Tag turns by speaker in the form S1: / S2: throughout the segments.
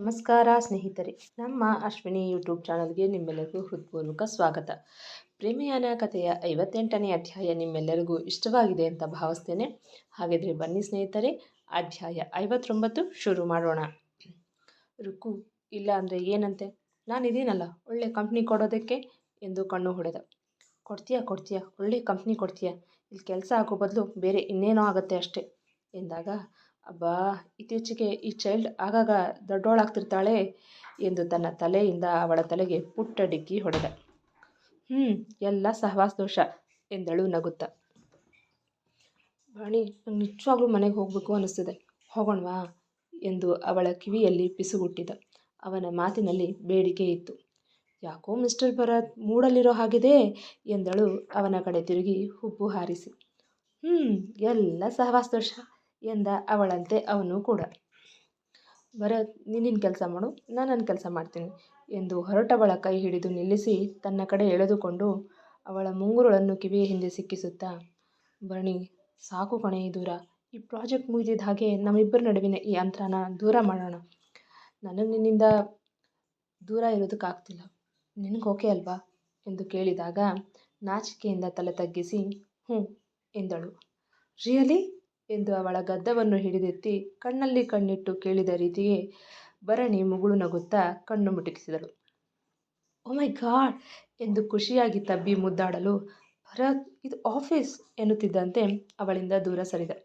S1: ನಮಸ್ಕಾರ ಸ್ನೇಹಿತರೆ, ನಮ್ಮ ಅಶ್ವಿನಿ ಯೂಟ್ಯೂಬ್ ಚಾನಲ್ಗೆ ನಿಮ್ಮೆಲ್ಲರಿಗೂ ಹೃತ್ಪೂರ್ವಕ ಸ್ವಾಗತ. ಪ್ರೇಮಯಾನ ಕಥೆಯ 58ನೇ ಅಧ್ಯಾಯ ನಿಮ್ಮೆಲ್ಲರಿಗೂ ಇಷ್ಟವಾಗಿದೆ ಅಂತ ಭಾವಿಸ್ತೇನೆ. ಹಾಗಿದ್ರೆ ಬನ್ನಿ ಸ್ನೇಹಿತರೆ, ಅಧ್ಯಾಯ 59 ಶುರು ಮಾಡೋಣ. ರುಕ್ಕು, ಇಲ್ಲ ಅಂದರೆ ಏನಂತೆ, ನಾನಿದ್ದೀನಲ್ಲ ಒಳ್ಳೆ ಕಂಪ್ನಿ ಕೊಡೋದಕ್ಕೆ ಎಂದು ಕಣ್ಣು ಹೊಡೆದ. ಕೊಡ್ತೀಯ, ಒಳ್ಳೆ ಕಂಪ್ನಿ ಕೊಡ್ತೀಯ, ಇಲ್ಲಿ ಕೆಲಸ ಆಗೋ ಬದಲು ಬೇರೆ ಇನ್ನೇನೋ ಆಗುತ್ತೆ ಅಷ್ಟೇ ಎಂದಾಗ, ಅಬ್ಬಾ ಇತ್ತೀಚೆಗೆ ಈ ಚೈಲ್ಡ್ ಆಗಾಗ ದೊಡ್ಡೋಳಾಗ್ತಿರ್ತಾಳೆ ಎಂದು ತನ್ನ ತಲೆಯಿಂದ ಅವಳ ತಲೆಗೆ ಪುಟ್ಟ ಡಿಕ್ಕಿ ಹೊಡೆದ. ಎಲ್ಲ ಸಹವಾಸ ದೋಷ ಎಂದಳು ನಗುತ್ತಾ. ವಾಣಿ, ನಂಗೆ ನಿಜವಾಗ್ಲೂ ಮನೆಗೆ ಹೋಗಬೇಕು ಅನ್ನಿಸ್ತಿದೆ, ಹೋಗೋಣವಾ ಎಂದು ಅವಳ ಕಿವಿಯಲ್ಲಿ ಪಿಸುಗುಟ್ಟಿದ. ಅವನ ಮಾತಿನಲ್ಲಿ ಬೇಡಿಕೆ ಇತ್ತು. ಯಾಕೋ ಮಿಸ್ಟರ್ ಭರತ್ ಮೂಡಲ್ಲಿರೋ ಹಾಗಿದೆ ಎಂದಳು ಅವನ ಕಡೆ ತಿರುಗಿ ಹುಬ್ಬು ಹಾರಿಸಿ. ಎಲ್ಲ ಸಹವಾಸ ದೋಷ ಎಂದ ಅವಳಂತೆ ಅವನು ಕೂಡ. ಭರತ್, ನಿನ್ನ ಕೆಲಸ ಮಾಡು, ನಾನು ನನ್ನ ಕೆಲಸ ಮಾಡ್ತೀನಿ ಎಂದು ಹೊರಟವಳ ಕೈ ಹಿಡಿದು ನಿಲ್ಲಿಸಿ ತನ್ನ ಕಡೆ ಎಳೆದುಕೊಂಡು ಅವಳ ಮುಂಗುರುಳನ್ನು ಕಿವಿಯ ಹಿಂದೆ ಸಿಕ್ಕಿಸುತ್ತಾ, ಭರಣಿ ಸಾಕು ಕಣೆ ಈ ದೂರ, ಈ ಪ್ರಾಜೆಕ್ಟ್ ಮುಗಿದಿದ್ದ ಹಾಗೆ ನಮ್ಮಿಬ್ಬರ ನಡುವಿನ ಈ ಅಂತರನ ದೂರ ಮಾಡೋಣ. ನನಗೆ ನಿನ್ನಿಂದ ದೂರ ಇರೋದಕ್ಕಾಗ್ತಿಲ್ಲ, ನಿನಗೆ ಓಕೆ ಅಲ್ವಾ ಎಂದು ಕೇಳಿದಾಗ ನಾಚಿಕೆಯಿಂದ ತಲೆ ತಗ್ಗಿಸಿ ಎಂದಳು. ರಿಯಲಿ ಎಂದು ಅವಳ ಗದ್ದವನ್ನು ಹಿಡಿದೆತ್ತಿ ಕಣ್ಣಲ್ಲಿ ಕಣ್ಣಿಟ್ಟು ಕೇಳಿದ ರೀತಿಯೇ ಭರಣಿ ಮುಗುಳು ನಗುತ್ತಾ ಕಣ್ಣು ಮುಟುಕಿಸಿದಳು. ಓ ಮೈ ಗಾಡ್ ಎಂದು ಖುಷಿಯಾಗಿ ತಬ್ಬಿ ಮುದ್ದಾಡಲು ಭರತ್, ಇದು ಆಫೀಸ್ ಎನ್ನುತ್ತಿದ್ದಂತೆ ಅವಳಿಂದ ದೂರ ಸರಿದ.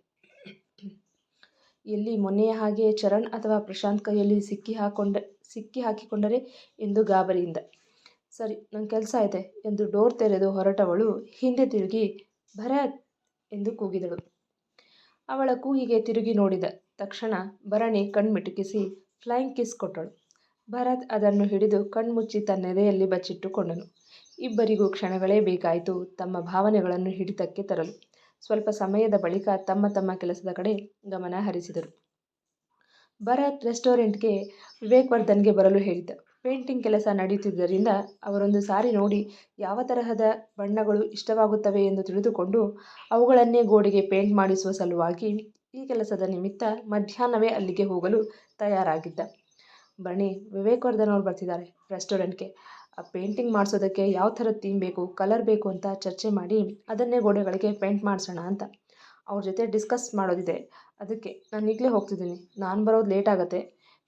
S1: ಎಲ್ಲಿ ಮೊನ್ನೆಯ ಹಾಗೆ ಚರಣ್ ಅಥವಾ ಪ್ರಶಾಂತ್ ಕೈಯಲ್ಲಿ ಸಿಕ್ಕಿ ಹಾಕಿಕೊಂಡರೆ ಎಂದು ಗಾಬರಿಯಿಂದ. ಸರಿ, ನನ್ನ ಕೆಲಸ ಇದೆ ಎಂದು ಡೋರ್ ತೆರೆದು ಹೊರಟವಳು ಹಿಂದೆ ತಿರುಗಿ ಭರತ್ ಎಂದು ಕೂಗಿದಳು. ಅವಳ ಕೂಗಿಗೆ ತಿರುಗಿ ನೋಡಿದ ತಕ್ಷಣ ಭರಣಿ ಕಣ್ಮಿಟುಕಿಸಿ ಫ್ಲೈಯಿಂಗ್ ಕಿಸ್ ಕೊಟ್ಟಳು. ಭರತ್ ಅದನ್ನು ಹಿಡಿದು ಕಣ್ಮುಚ್ಚಿ ತನ್ನೆದೆಯಲ್ಲಿ ಬಚ್ಚಿಟ್ಟುಕೊಂಡನು. ಇಬ್ಬರಿಗೂ ಕ್ಷಣಗಳೇ ಬೇಕಾಯಿತು ತಮ್ಮ ಭಾವನೆಗಳನ್ನು ಹಿಡಿತಕ್ಕೆ ತರಲು. ಸ್ವಲ್ಪ ಸಮಯದ ಬಳಿಕ ತಮ್ಮ ತಮ್ಮ ಕೆಲಸದ ಕಡೆ ಗಮನ ಹರಿಸಿದರು. ಭರತ್ ರೆಸ್ಟೋರೆಂಟ್ಗೆ ವಿವೇಕ್ವರ್ಧನ್ಗೆ ಬರಲು ಹೇಳಿದ್ದ. ಪೇಂಟಿಂಗ್ ಕೆಲಸ ನಡೆಯುತ್ತಿದ್ದರಿಂದ ಅವರೊಂದು ಸಾರಿ ನೋಡಿ ಯಾವ ತರಹದ ಬಣ್ಣಗಳು ಇಷ್ಟವಾಗುತ್ತವೆ ಎಂದು ತಿಳಿದುಕೊಂಡು ಅವುಗಳನ್ನೇ ಗೋಡೆಗೆ ಪೇಂಟ್ ಮಾಡಿಸುವ ಸಲುವಾಗಿ ಈ ಕೆಲಸದ ನಿಮಿತ್ತ ಮಧ್ಯಾಹ್ನವೇ ಅಲ್ಲಿಗೆ ಹೋಗಲು ತಯಾರಾಗಿದ್ದ. ಬನ್ನಿ, ವಿವೇಕ್ವರ್ಧನ್ ಅವ್ರು ಬರ್ತಿದ್ದಾರೆ ರೆಸ್ಟೋರೆಂಟ್ಗೆ, ಆ ಪೇಂಟಿಂಗ್ ಮಾಡಿಸೋದಕ್ಕೆ ಯಾವ ಥರದ ಥೀಮ್ ಬೇಕು, ಕಲರ್ ಬೇಕು ಅಂತ ಚರ್ಚೆ ಮಾಡಿ ಅದನ್ನೇ ಗೋಡೆಗಳಿಗೆ ಪೇಂಟ್ ಮಾಡಿಸೋಣ ಅಂತ ಅವ್ರ ಜೊತೆ ಡಿಸ್ಕಸ್ ಮಾಡೋದಿದೆ. ಅದಕ್ಕೆ ನಾನು ಈಗಲೇ ಹೋಗ್ತಿದ್ದೀನಿ, ನಾನು ಬರೋದು ಲೇಟ್ ಆಗುತ್ತೆ,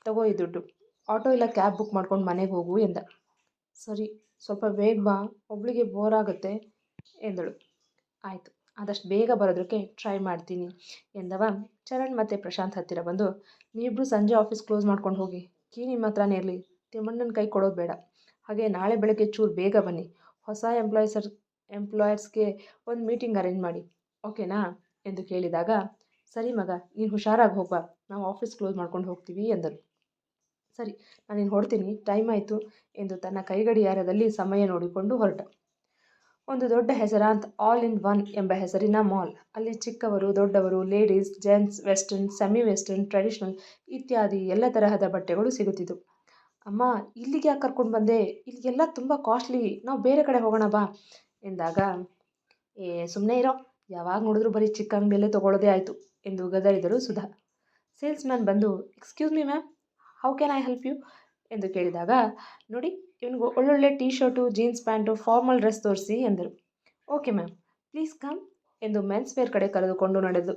S1: ತಗೋ ಈ ದುಡ್ಡು, ಆಟೋ ಇಲ್ಲ ಕ್ಯಾಬ್ ಬುಕ್ ಮಾಡ್ಕೊಂಡು ಮನೆಗೆ ಹೋಗು ಎಂದ. ಸರಿ, ಸ್ವಲ್ಪ ಬೇಗ ಬಾ, ಒಬ್ಳಿಗೆ ಬೋರ್ ಆಗುತ್ತೆ ಎಂದಳು. ಆಯಿತು, ಆದಷ್ಟು ಬೇಗ ಬರೋದಕ್ಕೆ ಟ್ರೈ ಮಾಡ್ತೀನಿ ಎಂದವ ಚರಣ್ ಮತ್ತು ಪ್ರಶಾಂತ್ ಹತ್ತಿರ ಬಂದು, ನೀವಿಬ್ಬರು ಸಂಜೆ ಆಫೀಸ್ ಕ್ಲೋಸ್ ಮಾಡ್ಕೊಂಡು ಹೋಗಿ, ಕೀ ನಿಮ್ಮ ಹತ್ರನೇ ಇರಲಿ, ತಿಮ್ಮಣ್ಣನ ಕೈ ಕೊಡೋದು ಬೇಡ. ಹಾಗೆ ನಾಳೆ ಬೆಳಗ್ಗೆ ಚೂರು ಬೇಗ ಬನ್ನಿ, ಹೊಸ ಎಂಪ್ಲಾಯರ್ಸ್ಗೆ ಒಂದು ಮೀಟಿಂಗ್ ಅರೇಂಜ್ ಮಾಡಿ, ಓಕೆನಾ ಎಂದು ಕೇಳಿದಾಗ, ಸರಿ ಮಗ, ನೀನು ಹುಷಾರಾಗಿ ಹೋಗ್ಬಾ, ನಾವು ಆಫೀಸ್ ಕ್ಲೋಸ್ ಮಾಡ್ಕೊಂಡು ಹೋಗ್ತೀವಿ ಎಂದರು. ಸರಿ, ನಾನಿನ್ನು ಹೊರಡ್ತೀನಿ, ಟೈಮ್ ಆಯಿತು ಎಂದು ತನ್ನ ಕೈಗಡಿಯಾರದಲ್ಲಿ ಸಮಯ ನೋಡಿಕೊಂಡು ಹೊರಟ. ಒಂದು ದೊಡ್ಡ ಹೆಸರಾಂತ ಆಲ್ ಇನ್ ಒನ್ ಎಂಬ ಹೆಸರಿನ ಮಾಲ್. ಅಲ್ಲಿ ಚಿಕ್ಕವರು ದೊಡ್ಡವರು, ladies, gents, western, semi western, traditional ಇತ್ಯಾದಿ ಎಲ್ಲ ತರಹದ ಬಟ್ಟೆಗಳು ಸಿಗುತ್ತಿದ್ದವು. ಅಮ್ಮ, ಇಲ್ಲಿಗೆ ಯಾಕೆ ಕರ್ಕೊಂಡು ಬಂದೆ, ಇಲ್ಲಿಗೆಲ್ಲ ತುಂಬ ಕಾಸ್ಟ್ಲಿ, ನಾವು ಬೇರೆ ಕಡೆ ಹೋಗೋಣ ಬಾ ಎಂದಾಗ, ಸುಮ್ಮನೆ ಇರೋ, ಯಾವಾಗ ನೋಡಿದ್ರೂ ಬರೀ ಚಿಕ್ಕ ಅಂಗಡಿಯಲ್ಲೇ ತೊಗೊಳ್ಳೋದೇ ಆಯಿತು ಎಂದು ಗದರಿದರು ಸುಧಾ. ಸೇಲ್ಸ್ ಮ್ಯಾನ್ ಬಂದು, excuse me ma'am, how can I help you ಎಂದು ಕೇಳಿದಾಗ, ನೋಡಿ ಇವನಿಗೆ ಒಳ್ಳೊಳ್ಳೆ T shirt, jeans pant, formal dress ತೋರಿಸಿ ಎಂದರು. ಓಕೆ ಮ್ಯಾಮ್, ಪ್ಲೀಸ್ ಕಮ್ ಎಂದು ಮೆನ್ಸ್ ವೇರ್ ಕಡೆ ಕರೆದುಕೊಂಡು ನಡೆದು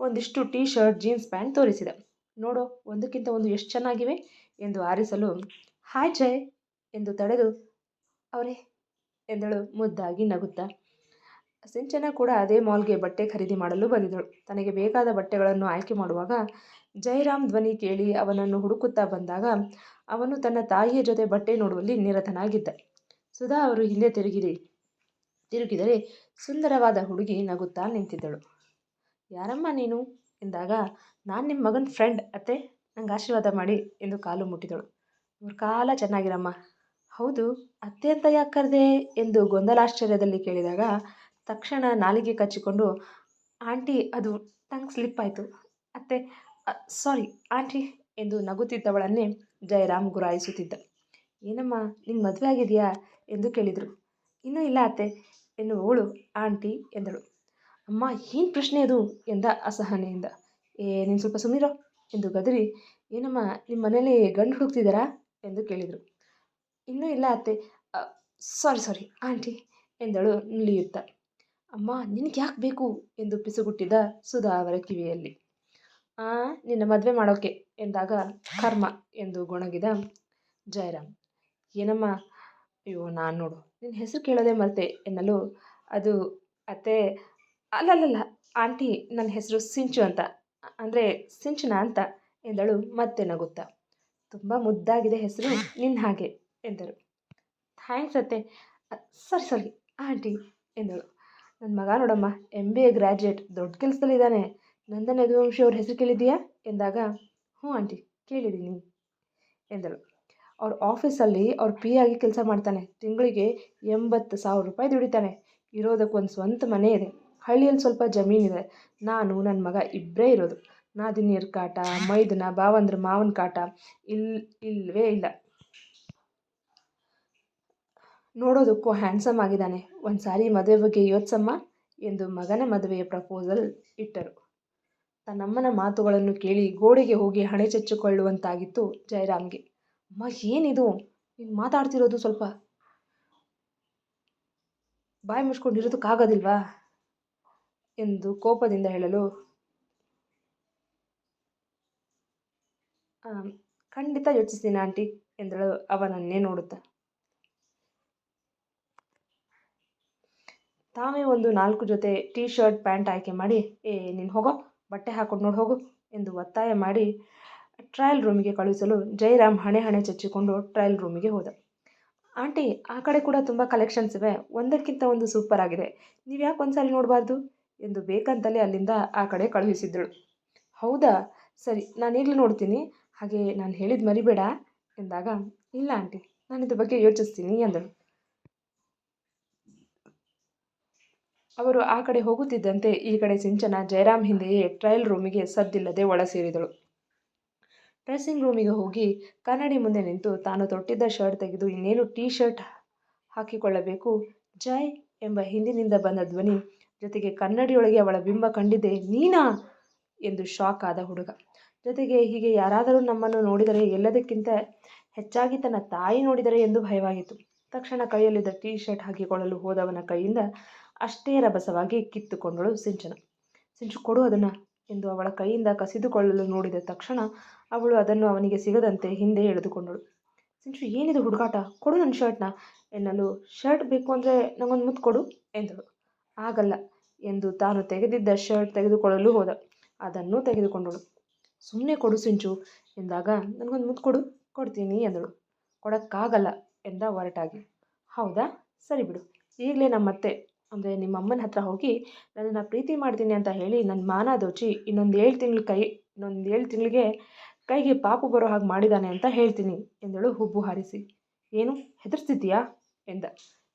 S1: ಒಂದಿಷ್ಟು ಟೀ ಶರ್ಟ್, ಜೀನ್ಸ್ ಪ್ಯಾಂಟ್ ತೋರಿಸಿದ. ನೋಡೋ, ಒಂದಕ್ಕಿಂತ ಒಂದು ಎಷ್ಟು ಚೆನ್ನಾಗಿವೆ ಎಂದು ಆರಿಸಲು, ಹಾಯ್ ಜಯ್ ಎಂದು ತಡೆದು, ಅವರೇ ಎಂದಳು ಮುದ್ದಾಗಿ ನಗುತ್ತಾ. ಸಿಂಚನ ಕೂಡ ಅದೇ ಮಾಲ್ಗೆ ಬಟ್ಟೆ ಖರೀದಿ ಮಾಡಲು ಬಂದಿದ್ದಳು. ತನಗೆ ಬೇಕಾದ ಬಟ್ಟೆಗಳನ್ನು ಆಯ್ಕೆ ಮಾಡುವಾಗ ಜಯರಾಮ್ ಧ್ವನಿ ಕೇಳಿ ಅವನನ್ನು ಹುಡುಕುತ್ತಾ ಬಂದಾಗ ಅವನು ತನ್ನ ತಾಯಿಯ ಜೊತೆ ಬಟ್ಟೆ ನೋಡುವಲ್ಲಿ ನಿರತನಾಗಿದ್ದ. ಸುಧಾ ಅವರು ಹಿಂದೆ ತಿರುಗಿದರೆ ಸುಂದರವಾದ ಹುಡುಗಿ ನಗುತ್ತಾ ನಿಂತಿದ್ದಳು. ಯಾರಮ್ಮ ನೀನು ಎಂದಾಗ, ನಾನು ನಿಮ್ಮ ಮಗನ ಫ್ರೆಂಡ್ ಅತ್ತೆ, ನಂಗೆ ಆಶೀರ್ವಾದ ಮಾಡಿ ಎಂದು ಕಾಲು ಮುಟ್ಟಿದಳು. ಅವ್ರ ಕಾಲ ಚೆನ್ನಾಗಿರಮ್ಮ. ಹೌದು, ಅತ್ತೆ ಅಂತ ಯಾಕೆ ಕರೆದೆ ಎಂದು ಗೊಂದಲಾಶ್ಚರ್ಯದಲ್ಲಿ ಕೇಳಿದಾಗ ತಕ್ಷಣ ನಾಲಿಗೆ ಕಚ್ಚಿಕೊಂಡು, ಆಂಟಿ, ಅದು ಟಂಗ್ ಸ್ಲಿಪ್ ಆಯಿತು ಅತ್ತೆ, ಸಾರಿ ಆಂಟಿ ಎಂದು ನಗುತ್ತಿದ್ದವಳನ್ನೇ ಜಯರಾಮ್ ಗುರಾಯಿಸುತ್ತಿದ್ದ. ಏನಮ್ಮ, ನಿಂಗೆ ಮದುವೆ ಆಗಿದೆಯಾ ಎಂದು ಕೇಳಿದರು. ಇನ್ನೂ ಇಲ್ಲ ಅತ್ತೆ ಎನ್ನುವವಳು ಆಂಟಿ ಎಂದಳು. ಅಮ್ಮ, ಏನು ಪ್ರಶ್ನೆ ಅದು ಎಂದ ಅಸಹನೆಯಿಂದ. ನೀನು ಸ್ವಲ್ಪ ಸುಮ್ಮನಿರೋ ಎಂದು ಗದರಿ ಏನಮ್ಮ ನಿಮ್ಮ ಮನೇಲಿ ಗಂಡು ಹುಡುಕ್ತಿದ್ದಾರಾ ಎಂದು ಕೇಳಿದರು. ಇನ್ನೂ ಇಲ್ಲ ಅತ್ತೆ. ಅ, ಸಾರಿ ಸಾರಿ ಆಂಟಿ ಎಂದಳು ನುಲಿಯುತ್ತಾ. ಅಮ್ಮ ನಿನಗೆ ಯಾಕೆ ಬೇಕು ಎಂದು ಪಿಸುಗುಟ್ಟಿದ ಸುಧಾ ಅವರ ಕಿವಿಯಲ್ಲಿ. ಆ ನಿನ್ನ ಮದುವೆ ಮಾಡೋಕೆ ಎಂದಾಗ ಕರ್ಮ ಎಂದು ಗೊಣಗಿದ ಜಯರಾಮ್. ಏನಮ್ಮ, ಅಯ್ಯೋ ನಾನು ನೋಡು ನಿನ್ನ ಹೆಸರು ಕೇಳೋದೇ ಮರ್ತೆ ಎನ್ನಲು, ಅದು ಅತ್ತೆ, ಅಲ್ಲಲ್ಲಲ್ಲ ಆಂಟಿ, ನನ್ನ ಹೆಸರು ಸಿಂಚು ಅಂತ, ಅಂದರೆ ಸಿಂಚನ ಅಂತ ಎಂದಳು ಮತ್ತೆ ನಗುತ್ತಾ. ತುಂಬ ಮುದ್ದಾಗಿದೆ ಹೆಸರು ನಿನ್ನ ಹಾಗೆ ಎಂದರು. ಥ್ಯಾಂಕ್ಸ್ ಅತ್ತೆ. ಸರಿ ಸರಿ ಆಂಟಿ ಎಂದಳು. ನನ್ನ ಮಗ ನೋಡಮ್ಮ MBA ಗ್ರ್ಯಾಜುಯೇಟ್, ದೊಡ್ಡ ಕೆಲಸದಲ್ಲಿದ್ದಾನೆ. ನಂದನ್ ಯದುವಂಶಿ ಅವ್ರ ಹೆಸರು ಕೇಳಿದ್ದೀಯಾ ಎಂದಾಗ, ಹ್ಞೂ ಆಂಟಿ ಕೇಳಿದ್ದೀನಿ ಎಂದಳು. ಅವ್ರ ಆಫೀಸಲ್ಲಿ ಅವ್ರ ಪಿ ಆಗಿ ಕೆಲಸ ಮಾಡ್ತಾನೆ. ತಿಂಗಳಿಗೆ 80,000 ರೂಪಾಯಿ ದುಡಿತಾನೆ. ಇರೋದಕ್ಕೊಂದು ಸ್ವಂತ ಮನೆ ಇದೆ. ಹಳ್ಳಿಯಲ್ಲಿ ಸ್ವಲ್ಪ ಜಮೀನಿದೆ. ನಾನು ನನ್ನ ಮಗ ಇಬ್ಬರೇ ಇರೋದು. ನಾದಿನಿಯರ ಕಾಟ, ಮೈದನ ಭಾವಂದ್ರ ಮಾವನ ಕಾಟ ಇಲ್ಲವೇ ಇಲ್ಲ. ನೋಡೋದಕ್ಕೂ ಹ್ಯಾಂಡ್ಸಮ್ ಆಗಿದ್ದಾನೆ. ಒಂದು ಸಾರಿ ಮದುವೆ ಬಗ್ಗೆ ಯೋಚಿಸಮ್ಮ ಎಂದು ಮಗನ ಮದುವೆಯ ಪ್ರಪೋಸಲ್ ಇಟ್ಟರು. ತನ್ನಮ್ಮನ ಮಾತುಗಳನ್ನು ಕೇಳಿ ಗೋಡೆಗೆ ಹೋಗಿ ಹಣೆ ಚಚ್ಚಿಕೊಳ್ಳುವಂತಾಗಿತ್ತು ಜಯರಾಮ್ಗೆ. ಅಮ್ಮ ಏನಿದು, ನೀನು ಮಾತಾಡ್ತಿರೋದು ಸ್ವಲ್ಪ ಬಾಯಿ ಮುಚ್ಕೊಂಡಿರೋದಕ್ಕಾಗೋದಿಲ್ವಾ ಎಂದು ಕೋಪದಿಂದ ಹೇಳಲು, ಖಂಡಿತ ಯೋಚಿಸ್ತೀನಿ ಆಂಟಿ ಎಂದಳು ಅವನನ್ನೇ ನೋಡುತ್ತಾ. ತಾವೇ ಒಂದು 4 ಜೊತೆ ಟೀ ಶರ್ಟ್ ಪ್ಯಾಂಟ್ ಆಯ್ಕೆ ಮಾಡಿ, ನೀನು ಹೋಗೋ, ಬಟ್ಟೆ ಹಾಕೊಂಡು ನೋಡಿ ಹೋಗು ಎಂದು ಒತ್ತಾಯ ಮಾಡಿ ಟ್ರಯಲ್ ರೂಮಿಗೆ ಕಳುಹಿಸಲು ಜಯರಾಮ್ ಹಣೆ ಚಚ್ಚಿಕೊಂಡು ಟ್ರಯಲ್ ರೂಮಿಗೆ ಹೋದ. ಆಂಟಿ, ಆ ಕಡೆ ಕೂಡ ತುಂಬ ಕಲೆಕ್ಷನ್ಸ್ ಇವೆ, ಒಂದಕ್ಕಿಂತ ಒಂದು ಸೂಪರ್ ಆಗಿದೆ, ನೀವು ಯಾಕೆ ಒಂದ್ಸಲಿ ನೋಡಬಾರ್ದು ಎಂದು ಬೇಕಂತಲೇ ಅಲ್ಲಿಂದ ಆ ಕಡೆ ಕಳುಹಿಸಿದ್ದಳು. ಹೌದಾ, ಸರಿ, ನಾನೀಗಲೂ ನೋಡ್ತೀನಿ, ಹಾಗೆ ನಾನು ಹೇಳಿದ್ದು ಮರಿಬೇಡ ಎಂದಾಗ, ಇಲ್ಲ ಆಂಟಿ, ನಾನು ಇದ್ರ ಬಗ್ಗೆ ಯೋಚಿಸ್ತೀನಿ ಎಂದಳು. ಅವರು ಆ ಕಡೆ ಹೋಗುತ್ತಿದ್ದಂತೆ ಈ ಕಡೆ ಸಿಂಚನ ಜಯರಾಮ್ ಹಿಂದೆಯೇ ಟ್ರಯಲ್ ರೂಮಿಗೆ ಸದ್ದಿಲ್ಲದೆ ಒಳ ಸೇರಿದಳು. ಡ್ರೆಸ್ಸಿಂಗ್ ರೂಮಿಗೆ ಹೋಗಿ ಕನ್ನಡಿ ಮುಂದೆ ನಿಂತು ತಾನು ತೊಟ್ಟಿದ್ದ ಶರ್ಟ್ ತೆಗೆದು ಇನ್ನೇನು ಟೀ ಶರ್ಟ್ ಹಾಕಿಕೊಳ್ಳಬೇಕು. ಜೈ ಎಂಬ ಹಿಂದಿನಿಂದ ಬಂದ ಧ್ವನಿ ಜೊತೆಗೆ ಕನ್ನಡಿಯೊಳಗೆ ಅವಳ ಬಿಂಬ ಕಂಡಿದ್ದೆ ನೀನಾ ಎಂದು ಶಾಕ್ ಆದ ಹುಡುಗ. ಜೊತೆಗೆ ಹೀಗೆ ಯಾರಾದರೂ ನಮ್ಮನ್ನು ನೋಡಿದರೆ, ಎಲ್ಲದಕ್ಕಿಂತ ಹೆಚ್ಚಾಗಿ ತನ್ನ ತಾಯಿ ನೋಡಿದರೆ ಎಂದು ಭಯವಾಗಿತ್ತು. ತಕ್ಷಣ ಕೈಯಲ್ಲಿದ್ದ ಟೀ ಶರ್ಟ್ ಹಾಕಿಕೊಳ್ಳಲು ಹೋದವನ ಕೈಯಿಂದ ಅಷ್ಟೇ ರಭಸವಾಗಿ ಕಿತ್ತುಕೊಂಡಳು ಸಿಂಚನ. ಸಿಂಚು, ಕೊಡು ಅದನ್ನು ಎಂದು ಅವಳ ಕೈಯಿಂದ ಕಸಿದುಕೊಳ್ಳಲು ನೋಡಿದ ತಕ್ಷಣ ಅವಳು ಅದನ್ನು ಅವನಿಗೆ ಸಿಗದಂತೆ ಹಿಂದೆ ಎಳೆದುಕೊಂಡಳು. ಸಿಂಚು, ಏನಿದು ಹುಡುಗಾಟ, ಕೊಡು ನನ್ನ ಶರ್ಟ್ನ ಎನ್ನಲು, ಶರ್ಟ್ ಬೇಕು ಅಂದರೆ ನನಗೊಂದು ಮುತ್ತು ಕೊಡು ಎಂದಳು. ಆಗಲ್ಲ ಎಂದು ತಾನು ತೆಗೆದಿದ್ದ ಶರ್ಟ್ ತೆಗೆದುಕೊಳ್ಳಲು ಹೋದ. ಅದನ್ನು ತೆಗೆದುಕೊಂಡಳು. ಸುಮ್ಮನೆ ಕೊಡು ಸಿಂಚು ಎಂದಾಗ, ನನಗೊಂದು ಮುತ್ತು ಕೊಡು, ಕೊಡ್ತೀನಿ ಎಂದಳು. ಕೊಡೋಕ್ಕಾಗಲ್ಲ ಎಂದ ಒರಟಾಗಿ. ಹೌದಾ, ಸರಿ ಬಿಡು, ಈಗಲೇ ನಮ್ಮತ್ತೆ ಅಂದರೆ ನಿಮ್ಮಮ್ಮನ ಹತ್ರ ಹೋಗಿ ನನ್ನನ್ನು ಪ್ರೀತಿ ಮಾಡ್ತೀನಿ ಅಂತ ಹೇಳಿ ನನ್ನ ಮಾನ ದೋಚಿ ಇನ್ನೊಂದು 7 ತಿಂಗಳಿಗೆ ಕೈಗೆ ಪಾಪು ಬರೋ ಹಾಗೆ ಮಾಡಿದ್ದಾನೆ ಅಂತ ಹೇಳ್ತೀನಿ ಎಂದಳು ಹುಬ್ಬು ಹಾರಿಸಿ. ಏನು ಹೆದರ್ಸ್ತಿದ್ದೀಯಾ ಎಂದ.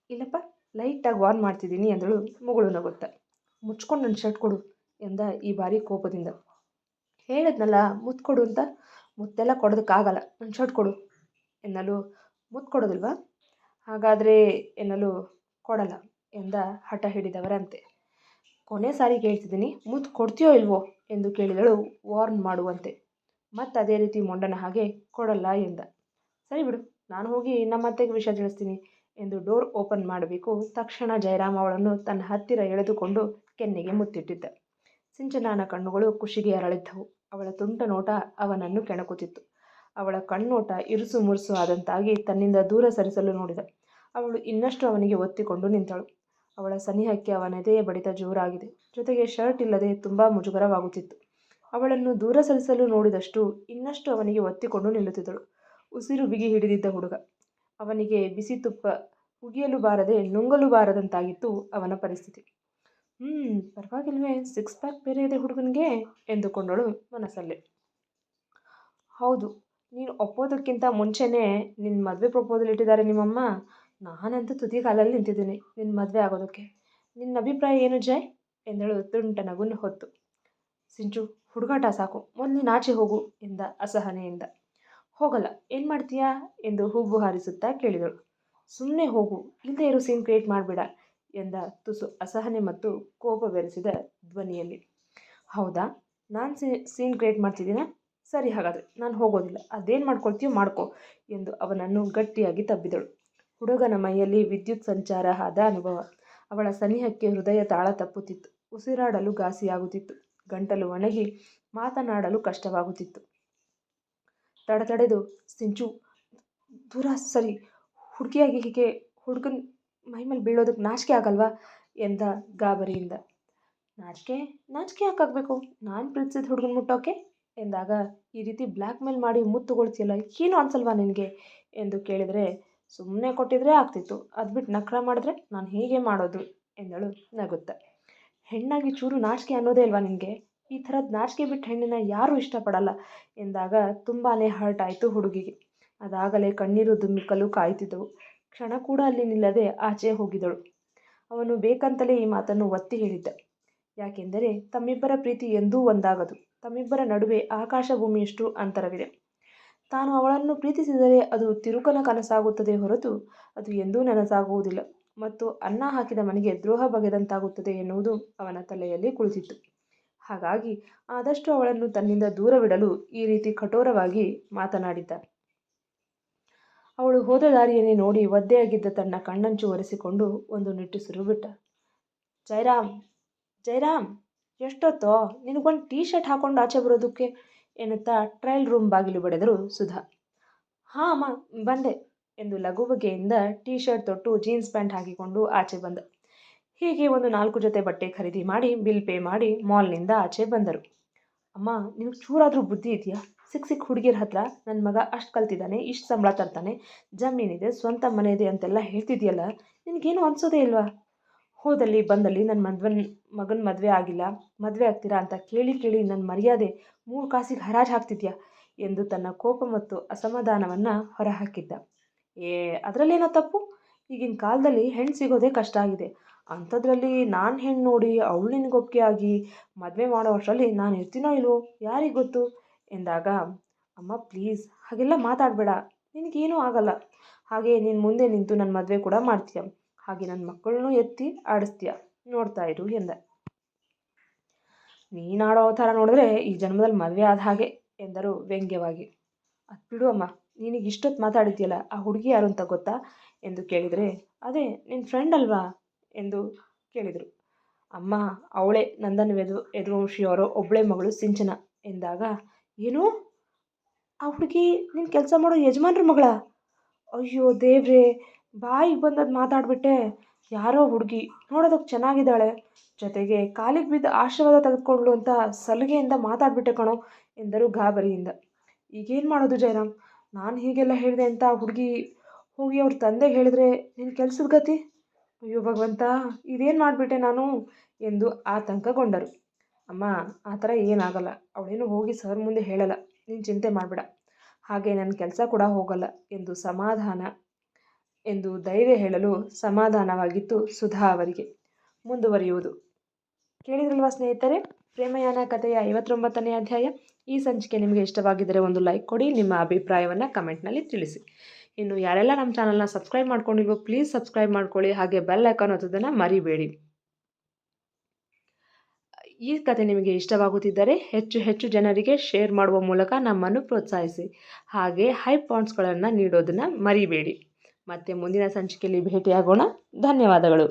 S1: ಇಲ್ಲಪ್ಪ, ಲೈಟಾಗಿ ವಾರ್ನ್ ಮಾಡ್ತಿದ್ದೀನಿ ಎಂದಳು ಮುಗುಳು ನಗುತ್ತಾ. ಮುಚ್ಕೊಂಡು ನನ್ನ ಶರ್ಟ್ ಕೊಡು ಎಂದ ಈ ಬಾರಿ ಕೋಪದಿಂದ. ಹೇಳಿದ್ನಲ್ಲ ಮುತ್ತು ಕೊಡು ಅಂತ, ಮುತ್ತೆಲ್ಲ ಕೊಡೋದಕ್ಕಾಗಲ್ಲ, ನನ್ನ ಶರ್ಟ್ ಕೊಡು ಎನ್ನಲು, ಮುತ್ತು ಕೊಡೋದಿಲ್ವಾ ಹಾಗಾದರೆ ಎನ್ನಲು, ಕೊಡಲ್ಲ ಎಂದ ಹಠ ಹಿಡಿದವರಂತೆ. ಕೊನೆ ಸಾರಿ ಕೇಳ್ತಿದ್ದೀನಿ, ಮುತ್ತು ಕೊಡ್ತೀಯೋ ಇಲ್ವೋ ಎಂದು ಕೇಳಿದಳು ವಾರ್ನ್ ಮಾಡುವಂತೆ. ಮತ್ತು ಅದೇ ರೀತಿ ಮೊಂಡನ ಹಾಗೆ ಕೊಡಲ್ಲ ಎಂದ. ಸರಿ ಬಿಡು, ನಾನು ಹೋಗಿ ನಮ್ಮ ಅತ್ತೆಗೆ ವಿಷಯ ತಿಳಿಸ್ತೀನಿ ಎಂದು ಡೋರ್ ಓಪನ್ ಮಾಡಬೇಕು. ತಕ್ಷಣ ಜಯರಾಮ್ ಅವಳನ್ನು ತನ್ನ ಹತ್ತಿರ ಎಳೆದುಕೊಂಡು ಕೆನ್ನೆಗೆ ಮುತ್ತಿಟ್ಟಿದ್ದ. ಸಿಂಚನನ ಕಣ್ಣುಗಳು ಖುಷಿಗೆ ಅರಳಿದ್ದವು. ಅವಳ ತುಂಟ ನೋಟ ಅವನನ್ನು ಕೆಣಕುತ್ತಿತ್ತು. ಅವಳ ಕಣ್ಣೋಟ ಇರುಸು ಮುರುಸು ಆದಂತಾಗಿ ತನ್ನಿಂದ ದೂರ ಸರಿಸಲು ನೋಡಿದ. ಅವಳು ಇನ್ನಷ್ಟು ಅವನಿಗೆ ಒತ್ತಿಕೊಂಡು ನಿಂತಳು. ಅವಳ ಸನಿಹಕ್ಕೆ ಅವನೆದೆಯ ಬಡಿತ ಜೋರಾಗಿದೆ. ಜೊತೆಗೆ ಶರ್ಟ್ ಇಲ್ಲದೆ ತುಂಬ ಮುಜುಗರವಾಗುತ್ತಿತ್ತು. ಅವಳನ್ನು ದೂರ ಸರಿಸಲು ನೋಡಿದಷ್ಟು ಇನ್ನಷ್ಟು ಅವನಿಗೆ ಒತ್ತಿಕೊಂಡು ನಿಲ್ಲುತ್ತಿದ್ದಳು. ಉಸಿರು ಬಿಗಿ ಹಿಡಿದಿದ್ದ ಹುಡುಗ. ಅವನಿಗೆ ಬಿಸಿ ತುಪ್ಪ ಉಗಿಯಲು ಬಾರದೆ ನುಂಗಲು ಬಾರದಂತಾಗಿತ್ತು ಅವನ ಪರಿಸ್ಥಿತಿ. ಪರವಾಗಿಲ್ವೇ, 6 ಪ್ಯಾಕ್ ಬೇರೆ ಇದೆ ಹುಡುಗನಿಗೆ ಎಂದುಕೊಂಡಳು ಮನಸ್ಸಲ್ಲೇ. ಹೌದು, ನೀನು ಒಪ್ಪೋದಕ್ಕಿಂತ ಮುಂಚೆನೇ ನಿನ್ನ ಮದುವೆ ಪ್ರಪೋಸಲ್ ಇಟ್ಟಿದ್ದಾರೆ ನಿಮ್ಮಮ್ಮ. ನಾನಂತೂ ತುದಿಗಾಲಲ್ಲಿ ನಿಂತಿದ್ದೀನಿ ನಿನ್ನ ಮದುವೆ ಆಗೋದಕ್ಕೆ. ನಿನ್ನ ಅಭಿಪ್ರಾಯ ಏನು ಜೈ ಎಂದಳು ತುಂಟ ನಗುನ ಹೊತ್ತು. ಸಿಂಚು, ಹುಡುಗಾಟ ಸಾಕು, ಮೊದಲು ನೀನು ಆಚೆ ಹೋಗು ಎಂದ ಅಸಹನೆಯಿಂದ. ಹೋಗಲ್ಲ, ಏನು ಮಾಡ್ತೀಯಾ ಎಂದು ಹುಬ್ಬು ಹಾರಿಸುತ್ತಾ ಕೇಳಿದಳು. ಸುಮ್ಮನೆ ಹೋಗು, ಇಲ್ಲದೆ ಇರೋ ಸೀನ್ ಕ್ರಿಯೇಟ್ ಮಾಡಬೇಡ ಎಂದ ತುಸು ಅಸಹನೆ ಮತ್ತು ಕೋಪ ಬೆರೆಸಿದ ಧ್ವನಿಯಲ್ಲಿ. ಹೌದಾ, ನಾನು ಸೀನ್ ಕ್ರಿಯೇಟ್ ಮಾಡ್ತಿದ್ದೀನಾ? ಸರಿ ಹಾಗಾದರೆ ನಾನು ಹೋಗೋದಿಲ್ಲ, ಅದೇನು ಮಾಡ್ಕೊಳ್ತೀಯೋ ಮಾಡ್ಕೊ ಎಂದು ಅವನನ್ನು ಗಟ್ಟಿಯಾಗಿ ತಬ್ಬಿದಳು. ಹುಡುಗನ ಮೈಯಲ್ಲಿ ವಿದ್ಯುತ್ ಸಂಚಾರ ಆದ ಅನುಭವ. ಅವಳ ಸನಿಹಕ್ಕೆ ಹೃದಯ ತಾಳ ತಪ್ಪುತ್ತಿತ್ತು. ಉಸಿರಾಡಲು ಘಾಸಿಯಾಗುತ್ತಿತ್ತು. ಗಂಟಲು ಒಣಗಿ ಮಾತನಾಡಲು ಕಷ್ಟವಾಗುತ್ತಿತ್ತು. ತಡೆದು, ಸಿಂಚು, ದೂರ ಸರಿ, ಹುಡುಗಿಯಾಗಿ ಹೀಗೆ ಹುಡುಗನ ಮೈಮೇಲೆ ಬೀಳೋದಕ್ಕೆ ನಾಚಿಕೆ ಆಗಲ್ವಾ ಎಂದ ಗಾಬರಿಯಿಂದ. ನಾಚಿಕೆ ಯಾಕಾಗಬೇಕು? ನಾನು ಪ್ರೀತಿಸಿದ ಹುಡುಗನ ಮುಟ್ಟೋಕೆ ಎಂದಾಗ, ಈ ರೀತಿ ಬ್ಲ್ಯಾಕ್ ಮೇಲ್ ಮಾಡಿ ಮುತ್ತುಗೊಳ್ತಿಯಲ್ಲ, ಏನೂ ಅನ್ಸಲ್ವಾ ನಿನಗೆ ಎಂದು ಕೇಳಿದರೆ, ಸುಮ್ಮನೆ ಕೊಟ್ಟಿದ್ರೆ ಆಗ್ತಿತ್ತು, ಅದು ಬಿಟ್ಟು ನಖರ ಮಾಡಿದ್ರೆ ನಾನು ಹೀಗೆ ಮಾಡೋದು ಎಂದಳು ನಗುತ್ತಾ. ಹೆಣ್ಣಾಗಿ ಚೂರು ನಾಚಿಕೆ ಅನ್ನೋದೇ ಅಲ್ವಾ ನಿನಗೆ? ಈ ಥರದ ನಾಚಿಕೆ ಬಿಟ್ಟು ಹೆಣ್ಣನ್ನ ಯಾರೂ ಇಷ್ಟಪಡಲ್ಲ ಎಂದಾಗ ತುಂಬಾ ಹರ್ಟ್ ಆಯಿತು ಹುಡುಗಿಗೆ. ಅದಾಗಲೇ ಕಣ್ಣೀರು ಧುಮ್ಮಿಕ್ಕಲು ಕಾಯುತ್ತಿದ್ದವು. ಕ್ಷಣ ಕೂಡ ಅಲ್ಲಿ ನಿಲ್ಲದೆ ಆಚೆ ಹೋಗಿದಳು. ಅವನು ಬೇಕಂತಲೇ ಈ ಮಾತನ್ನು ಒತ್ತಿ ಹೇಳಿದ್ದ. ಯಾಕೆಂದರೆ ತಮ್ಮಿಬ್ಬರ ಪ್ರೀತಿ ಎಂದೂ ಒಂದಾಗದು. ತಮ್ಮಿಬ್ಬರ ನಡುವೆ ಆಕಾಶ ಭೂಮಿಯಷ್ಟು ಅಂತರವಿದೆ. ತಾನು ಅವಳನ್ನು ಪ್ರೀತಿಸಿದರೆ ಅದು ತಿರುಕನ ಕನಸಾಗುತ್ತದೆ ಹೊರತು ಅದು ಎಂದೂ ನನಸಾಗುವುದಿಲ್ಲ ಮತ್ತು ಅನ್ನ ಹಾಕಿದ ಮನೆಗೆ ದ್ರೋಹ ಬಗೆದಂತಾಗುತ್ತದೆ ಎನ್ನುವುದು ಅವನ ತಲೆಯಲ್ಲಿ ಕುಳಿತಿತ್ತು. ಹಾಗಾಗಿ ಆದಷ್ಟು ಅವಳನ್ನು ತನ್ನಿಂದ ದೂರವಿಡಲು ಈ ರೀತಿ ಕಠೋರವಾಗಿ ಮಾತನಾಡಿದ್ದ. ಅವಳು ಹೋದ ದಾರಿಯನ್ನೇ ನೋಡಿ ಒದ್ದೆಯಾಗಿದ್ದ ತನ್ನ ಕಣ್ಣಂಚು ಒರೆಸಿಕೊಂಡು ಒಂದು ನಿಟ್ಟುಸಿರು ಬಿಟ್ಟ. ಜಯರಾಮ್, ಎಷ್ಟೊತ್ತೋ ನಿನಗೊಂದು ಟೀ ಶರ್ಟ್ ಹಾಕೊಂಡು ಆಚೆ ಬರೋದಕ್ಕೆ ಎನ್ನುತ್ತಾ ಟ್ರಯಲ್ ರೂಮ್ ಬಾಗಿಲು ಬಡಿದರು ಸುಧಾ. ಹಾಂ ಅಮ್ಮ, ಬಂದೆ ಎಂದು ಲಘುಬಗೆಯಿಂದ ಟೀ ಶರ್ಟ್ ತೊಟ್ಟು ಜೀನ್ಸ್ ಪ್ಯಾಂಟ್ ಹಾಕಿಕೊಂಡು ಆಚೆ ಬಂದ. ಹೀಗೆ ಒಂದು 4 ಜೊತೆ ಬಟ್ಟೆ ಖರೀದಿ ಮಾಡಿ ಬಿಲ್ ಪೇ ಮಾಡಿ ಮಾಲ್ನಿಂದ ಆಚೆ ಬಂದರು. ಅಮ್ಮ, ನಿನಗೆ ಚೂರಾದರೂ ಬುದ್ಧಿ ಇದೆಯಾ? ಸಿಕ್ಕ ಹುಡುಗಿರ ಹತ್ರ ನನ್ನ ಮಗ ಅಷ್ಟು ಕಲ್ತಿದ್ದಾನೆ, ಇಷ್ಟು ಸಂಬಳ ತರ್ತಾನೆ, ಜಮೀನಿದೆ, ಸ್ವಂತ ಮನೆ ಇದೆ ಅಂತೆಲ್ಲ ಹೇಳ್ತಿದ್ಯಲ್ಲ, ನಿನಗೇನು ಅನಿಸೋದೇ ಇಲ್ವಾ? ಹೋದಲ್ಲಿ ಬಂದಲ್ಲಿ ನನ್ನ ಮಗನ ಮದುವೆ ಆಗಿಲ್ಲ, ಮದುವೆ ಆಗ್ತೀರಾ ಅಂತ ಕೇಳಿ ನನ್ನ ಮರ್ಯಾದೆ 3 ಕಾಸಿಗೆ ಹರಾಜು ಹಾಕ್ತಿದ್ಯಾ ಎಂದು ತನ್ನ ಕೋಪ ಮತ್ತು ಅಸಮಾಧಾನವನ್ನು ಹೊರಹಾಕಿದ್ದ. ಅದರಲ್ಲೇನೋ ತಪ್ಪು? ಈಗಿನ ಕಾಲದಲ್ಲಿ ಹೆಣ್ಣು ಸಿಗೋದೇ ಕಷ್ಟ ಆಗಿದೆ. ಅಂಥದ್ರಲ್ಲಿ ನಾನು ಹೆಣ್ಣು ನೋಡಿ ಅವಳು ನಿನಗೊಪ್ಪಿಗೆ ಆಗಿ ಮದುವೆ ಮಾಡೋ ಅಷ್ಟರಲ್ಲಿ ನಾನು ಇರ್ತೀನೋ ಇಲ್ವೋ ಯಾರಿಗೆ ಗೊತ್ತು ಎಂದಾಗ, ಅಮ್ಮ ಪ್ಲೀಸ್ ಹಾಗೆಲ್ಲ ಮಾತಾಡಬೇಡ, ನಿನಗೇನೂ ಆಗಲ್ಲ. ಹಾಗೆ ನೀನು ಮುಂದೆ ನಿಂತು ನನ್ನ ಮದುವೆ ಕೂಡ ಮಾಡ್ತೀಯ, ಹಾಗೆ ನನ್ನ ಮಕ್ಕಳನ್ನೂ ಎತ್ತಿ ಆಡಿಸ್ತೀಯ, ನೋಡ್ತಾ ಇರು ಎಂದ. ನೀನಾಡೋ ಅವತಾರ ನೋಡಿದ್ರೆ ಈ ಜನ್ಮದಲ್ಲಿ ಮದುವೆ ಆದ ಹಾಗೆ ಎಂದರು ವ್ಯಂಗ್ಯವಾಗಿ. ಅದು ಬಿಡು ಅಮ್ಮ, ನೀನಿಗೆ ಇಷ್ಟೊತ್ತು ಮಾತಾಡಿದ್ಯಲ್ಲ, ಆ ಹುಡುಗಿ ಯಾರು ಅಂತ ಗೊತ್ತಾ ಎಂದು ಕೇಳಿದರೆ, ಅದೇ ನಿನ್ನ ಫ್ರೆಂಡ್ ಅಲ್ವಾ ಎಂದು ಕೇಳಿದರು. ಅಮ್ಮ, ಅವಳೇ ನಂದನ್ ಯದುವಂಶಿಯವರ ಒಬ್ಬಳೆ ಮಗಳು ಸಿಂಚನ ಎಂದಾಗ, ಏನು, ಆ ಹುಡುಗಿ ನಿನ್ನ ಕೆಲಸ ಮಾಡೋ ಯಜಮಾನ್ರ ಮಗಳ? ಅಯ್ಯೋ ದೇವ್ರೇ, ಬಾಯಿಗೆ ಬಂದದ್ದು ಮಾತಾಡ್ಬಿಟ್ಟೆ. ಯಾರೋ ಹುಡುಗಿ, ನೋಡೋದಕ್ಕೆ ಚೆನ್ನಾಗಿದ್ದಾಳೆ, ಜೊತೆಗೆ ಕಾಲಿಗೆ ಬಿದ್ದು ಆಶೀರ್ವಾದ ತೆಗೆದುಕೊಂಡ್ಳು ಅಂತ ಸಲಿಗೆಯಿಂದ ಮಾತಾಡ್ಬಿಟ್ಟೆ ಕಣೋ ಎಂದರು ಗಾಬರಿಯಿಂದ. ಈಗೇನು ಮಾಡೋದು ಜಯರಾಮ್? ನಾನು ಹೀಗೆಲ್ಲ ಹೇಳಿದೆ ಅಂತ ಹುಡುಗಿ ಹೋಗಿ ಅವ್ರ ತಂದೆಗೆ ಹೇಳಿದ್ರೆ ನಿನ್ನ ಕೆಲಸದ ಗತಿ? ಅಯ್ಯೋ ಭಗವಂತ, ಇದೇನು ಮಾಡಿಬಿಟ್ಟೆ ನಾನು ಎಂದು ಆತಂಕಗೊಂಡರು. ಅಮ್ಮ, ಆ ಥರ ಏನಾಗಲ್ಲ, ಅವಳೇನು ಹೋಗಿ ಸರ್ ಮುಂದೆ ಹೇಳಲ್ಲ, ನೀನು ಚಿಂತೆ ಮಾಡಬೇಡ. ಹಾಗೆ ನನ್ನ ಕೆಲಸ ಕೂಡ ಹೋಗಲ್ಲ ಎಂದು ಧೈರ್ಯ ಹೇಳಲು ಸಮಾಧಾನವಾಗಿತ್ತು ಸುಧಾ ಅವರಿಗೆ. ಮುಂದುವರಿಯುವುದು. ಕೇಳಿದ್ರಲ್ವಾ ಸ್ನೇಹಿತರೆ, ಪ್ರೇಮಯಾನ ಕಥೆಯ 59ನೇ ಅಧ್ಯಾಯ. ಈ ಸಂಚಿಕೆ ನಿಮಗೆ ಇಷ್ಟವಾಗಿದ್ದರೆ ಒಂದು ಲೈಕ್ ಕೊಡಿ, ನಿಮ್ಮ ಅಭಿಪ್ರಾಯವನ್ನು ಕಮೆಂಟ್ನಲ್ಲಿ ತಿಳಿಸಿ. ಇನ್ನು ಯಾರೆಲ್ಲ ನಮ್ಮ ಚಾನಲ್ನ ಸಬ್ಸ್ಕ್ರೈಬ್ ಮಾಡ್ಕೊಂಡಿಲ್ವೋ ಪ್ಲೀಸ್ ಸಬ್ಸ್ಕ್ರೈಬ್ ಮಾಡ್ಕೊಳ್ಳಿ, ಹಾಗೆ ಬೆಲ್ ಐಕಾನ್ ಒತ್ತೋದನ್ನು ಮರಿಬೇಡಿ. ಈ ಕಥೆ ನಿಮಗೆ ಇಷ್ಟವಾಗುತ್ತಿದ್ದರೆ ಹೆಚ್ಚು ಜನರಿಗೆ ಶೇರ್ ಮಾಡುವ ಮೂಲಕ ನಮ್ಮನ್ನು ಪ್ರೋತ್ಸಾಹಿಸಿ, ಹಾಗೆ ಹೈ ಪಾಯಿಂಟ್ಸ್ಗಳನ್ನು ನೀಡೋದನ್ನು ಮರಿಬೇಡಿ. ಮತ್ತೆ ಮುಂದಿನ ಸಂಚಿಕೆಯಲ್ಲಿ ಭೇಟಿಯಾಗೋಣ. ಧನ್ಯವಾದಗಳು.